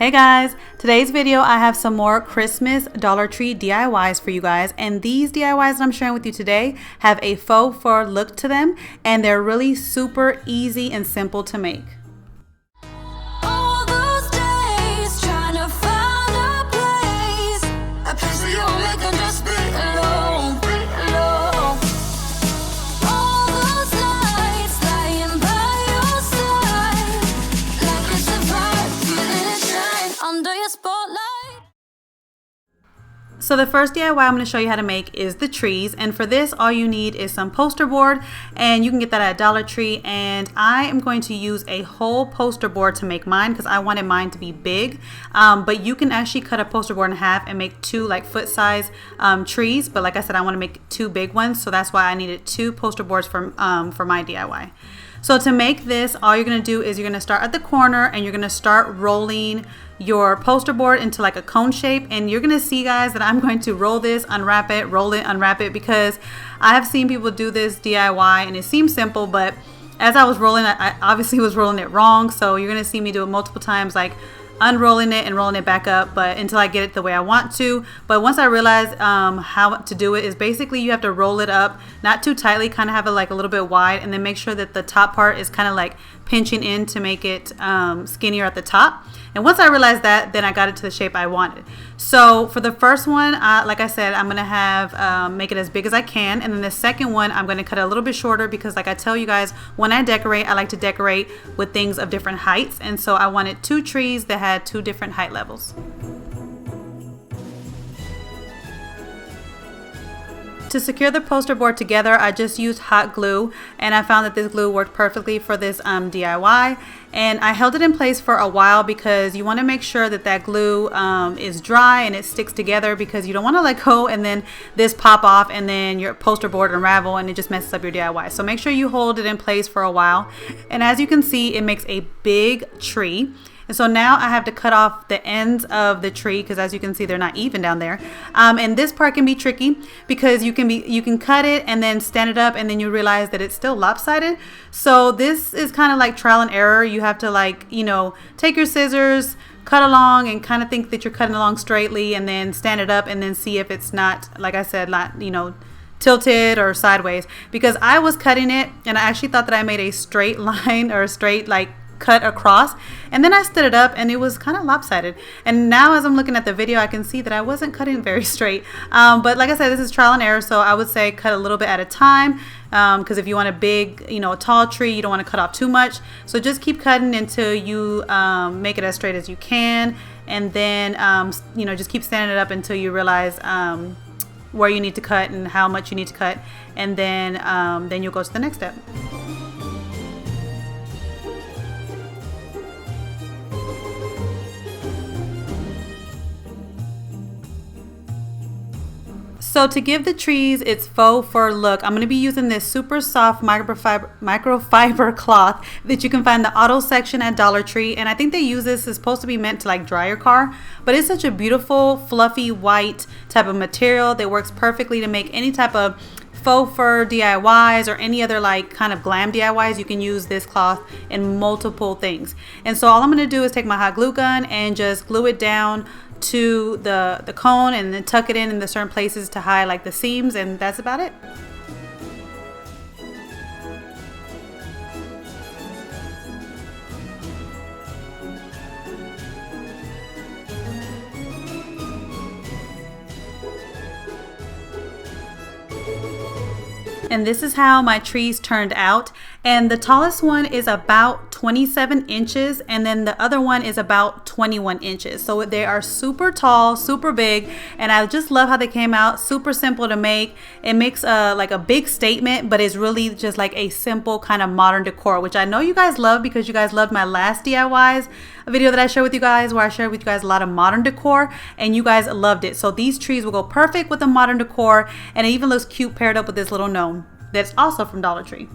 Hey guys, today's video I have some more Christmas Dollar Tree DIYs for you guys, and these DIYs that I'm sharing with you today have a faux fur look to them, and they're really super easy and simple to make. So the first DIY I'm going to show you how to make is the trees, and for this all you need is some poster board, and you can get that at Dollar Tree, and I am going to use a whole poster board to make mine because I wanted mine to be big, but you can actually cut a poster board in half and make two like foot size trees, but like I said I want to make two big ones, so that's why I needed two poster boards for my DIY. So to make this, all you're going to do is you're going to start at the corner and you're going to start rolling your poster board into like a cone shape, and you're going to see guys that I'm going to roll this, unwrap it, roll it, unwrap it, because I have seen people do this DIY and it seems simple, but as I was rolling I obviously was rolling it wrong, so you're going to see me do it multiple times, like unrolling it and rolling it back up, but until I get it the way I want to. But once I realized how to do it is basically you have to roll it up not too tightly, kind of have it like a little bit wide, and then make sure that the top part is kind of like pinching in to make it skinnier at the top. And once I realized that, then I got it to the shape I wanted. So for the first one, like I said, I'm gonna have make it as big as I can, and then the second one I'm gonna cut it a little bit shorter because, like I tell you guys, when I decorate, I like to decorate with things of different heights, and so I wanted two trees that had two different height levels. To secure the poster board together, I just used hot glue, and I found that this glue worked perfectly for this DIY, and I held it in place for a while because you want to make sure that that glue is dry and it sticks together, because you don't want to let go and then this pop off and then your poster board unravel and it just messes up your DIY. So make sure you hold it in place for a while, and as you can see, it makes a big tree. And so now I have to cut off the ends of the tree because, as you can see, they're not even down there. And this part can be tricky because you can cut it and then stand it up and then you realize that it's still lopsided. So this is kind of like trial and error. You have to, like, you know, take your scissors, cut along and kind of think that you're cutting along straightly, and then stand it up and then see if it's not, like I said, not, you know, tilted or sideways, because I was cutting it and I actually thought that I made a straight line or a straight like cut across, and then I stood it up and it was kind of lopsided. And now as I'm looking at the video, I can see that I wasn't cutting very straight, but like I said, this is trial and error, so I would say cut a little bit at a time, because if you want a big, you know, a tall tree, you don't want to cut off too much. So just keep cutting until you make it as straight as you can, and then you know, just keep standing it up until you realize where you need to cut and how much you need to cut, and then you'll go to the next step. So to give the trees its faux fur look, I'm going to be using this super soft microfiber cloth that you can find in the auto section at Dollar Tree. And I think they use this, it's supposed to be meant to like dry your car, but it's such a beautiful fluffy white type of material that works perfectly to make any type of faux fur DIYs or any other like kind of glam DIYs. You can use this cloth in multiple things. And so all I'm going to do is take my hot glue gun and just glue it down to the cone, and then tuck it in the certain places to hide like the seams, and that's about it. And this is how my trees turned out, and the tallest one is about 27 inches and then the other one is about 21 inches. So they are super tall, super big, and I just love how they came out. Super simple to make. It makes like a big statement, but it's really just like a simple kind of modern decor, which I know you guys love because you guys loved my last DIYs video that I shared with you guys, where I shared with you guys a lot of modern decor, and you guys loved it. So these trees will go perfect with the modern decor, and it even looks cute paired up with this little gnome that's also from Dollar Tree.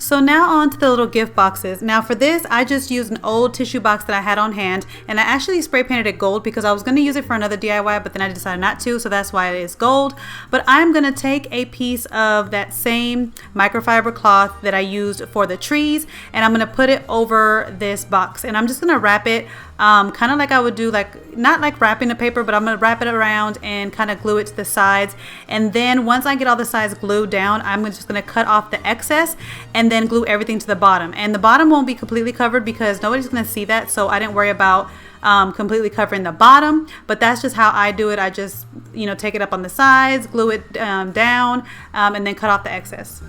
So now on to the little gift boxes. Now for this, I just used an old tissue box that I had on hand, and I actually spray painted it gold because I was going to use it for another DIY, but then I decided not to, so that's why it is gold. But I'm going to take a piece of that same microfiber cloth that I used for the trees, and I'm going to put it over this box, and I'm just going to wrap it kind of like I would do, like not like wrapping the paper, but I'm going to wrap it around and kind of glue it to the sides. And then once I get all the sides glued down, I'm just going to cut off the excess and then glue everything to the bottom. And the bottom won't be completely covered because nobody's going to see that, so I didn't worry about completely covering the bottom. But that's just how I do it. I just, you know, take it up on the sides, glue it down, and then cut off the excess.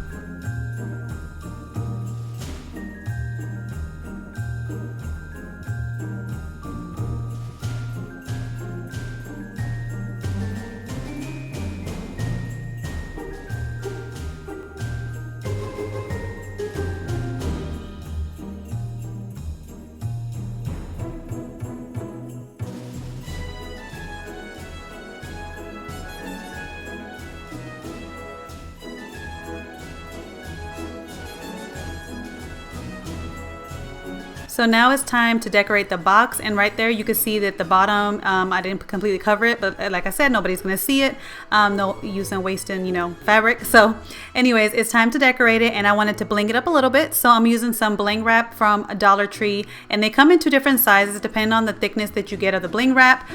So now it's time to decorate the box, and right there you can see that the bottom, I didn't completely cover it, but like I said, nobody's gonna see it. No use in wasting, you know, fabric. So anyways, it's time to decorate it, and I wanted to bling it up a little bit, so I'm using some bling wrap from Dollar Tree, and they come in 2 different sizes depending on the thickness that you get of the bling wrap.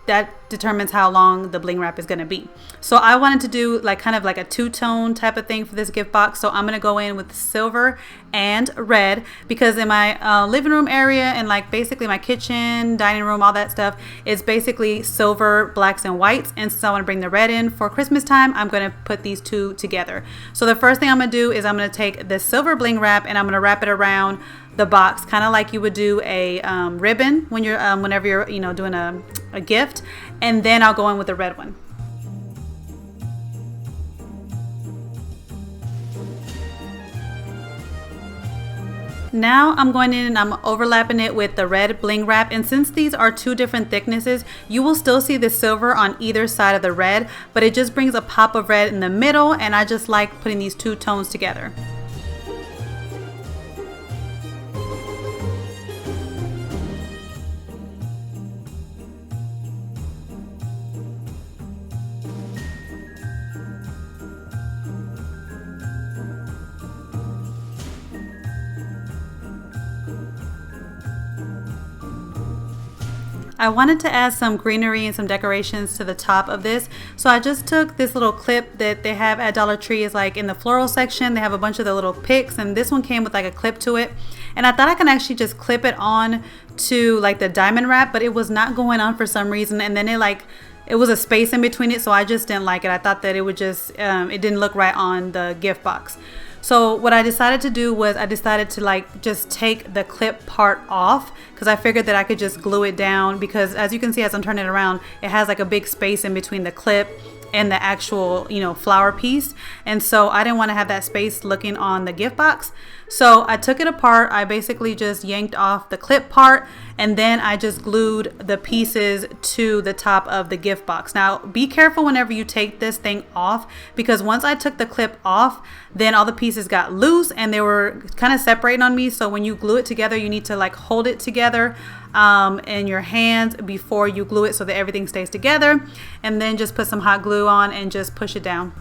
That determines how long the bling wrap is going to be. So I wanted to do like kind of like a 2-tone type of thing for this gift box, so I'm going to go in with silver and red, because in my living room area and like basically my kitchen, dining room, all that stuff is basically silver, blacks, and whites. And so I want to bring the red in for Christmas time. I'm going to put these 2 together. So the first thing I'm going to do is I'm going to take the silver bling wrap and I'm going to wrap it around the box, kind of like you would do a ribbon when you're whenever you're, you know, doing a gift, and then I'll go in with the red one. Now I'm going in and I'm overlapping it with the red bling wrap, and since these are 2 different thicknesses, you will still see the silver on either side of the red, but it just brings a pop of red in the middle, and I just like putting these 2 tones together. I wanted to add some greenery and some decorations to the top of this, so I just took this little clip that they have at Dollar Tree. Is like in the floral section, they have a bunch of the little picks, and this one came with like a clip to it, and I thought I can actually just clip it on to like the diamond wrap, but it was not going on for some reason, and then it was a space in between it, so I just didn't like it. I thought that it would just it didn't look right on the gift box. So what I decided to do was I decided to like just take the clip part off, because I figured that I could just glue it down, because as you can see as I'm turning it around, it has like a big space in between the clip and the actual, you know, flower piece, and so I didn't want to have that space looking on the gift box. So I took it apart. I basically just yanked off the clip part, and then I just glued the pieces to the top of the gift box. Now be careful whenever you take this thing off, because once I took the clip off, then all the pieces got loose and they were kind of separating on me. So when you glue it together, you need to like hold it together in your hands before you glue it so that everything stays together, and then just put some hot glue on and just push it down.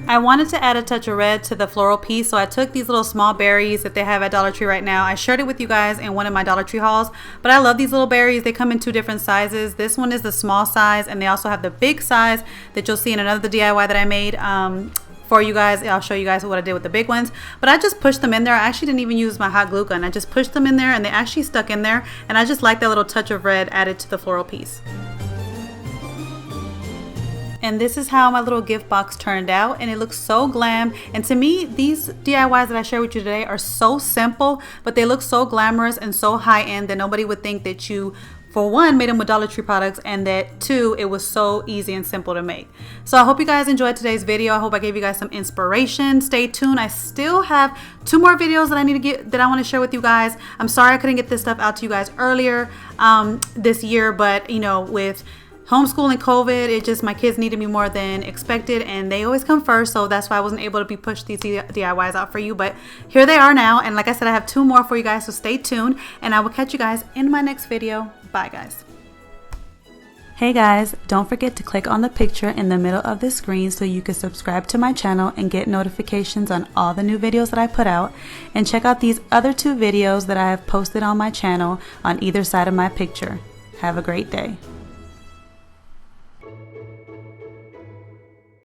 I wanted to add a touch of red to the floral piece, so I took these little small berries that they have at Dollar Tree right now. I shared it with you guys in one of my Dollar Tree hauls, but I love these little berries. They come in 2 different sizes. This one is the small size, and they also have the big size that you'll see in another DIY that I made for you guys. I'll show you guys what I did with the big ones, but I just pushed them in there. I actually didn't even use my hot glue gun. I just pushed them in there and they actually stuck in there, and I just like that little touch of red added to the floral piece. And this is how my little gift box turned out, and it looks so glam. And to me, these DIYs that I share with you today are so simple, but they look so glamorous and so high-end that nobody would think that you, for one, made them with Dollar Tree products, and that 2, it was so easy and simple to make. So I hope you guys enjoyed today's video. I hope I gave you guys some inspiration. Stay tuned. I still have 2 more videos that I want to share with you guys. I'm sorry I couldn't get this stuff out to you guys earlier this year, but you know, with homeschooling, COVID, it just, my kids needed me more than expected, and they always come first, so that's why I wasn't able to be push these DIYs out for you. But here they are now, and like I said, I have 2 more for you guys, so stay tuned, and I will catch you guys in my next video. Bye guys. Hey guys, don't forget to click on the picture in the middle of the screen so you can subscribe to my channel and get notifications on all the new videos that I put out, and check out these other 2 videos that I have posted on my channel on either side of my picture. Have a great day.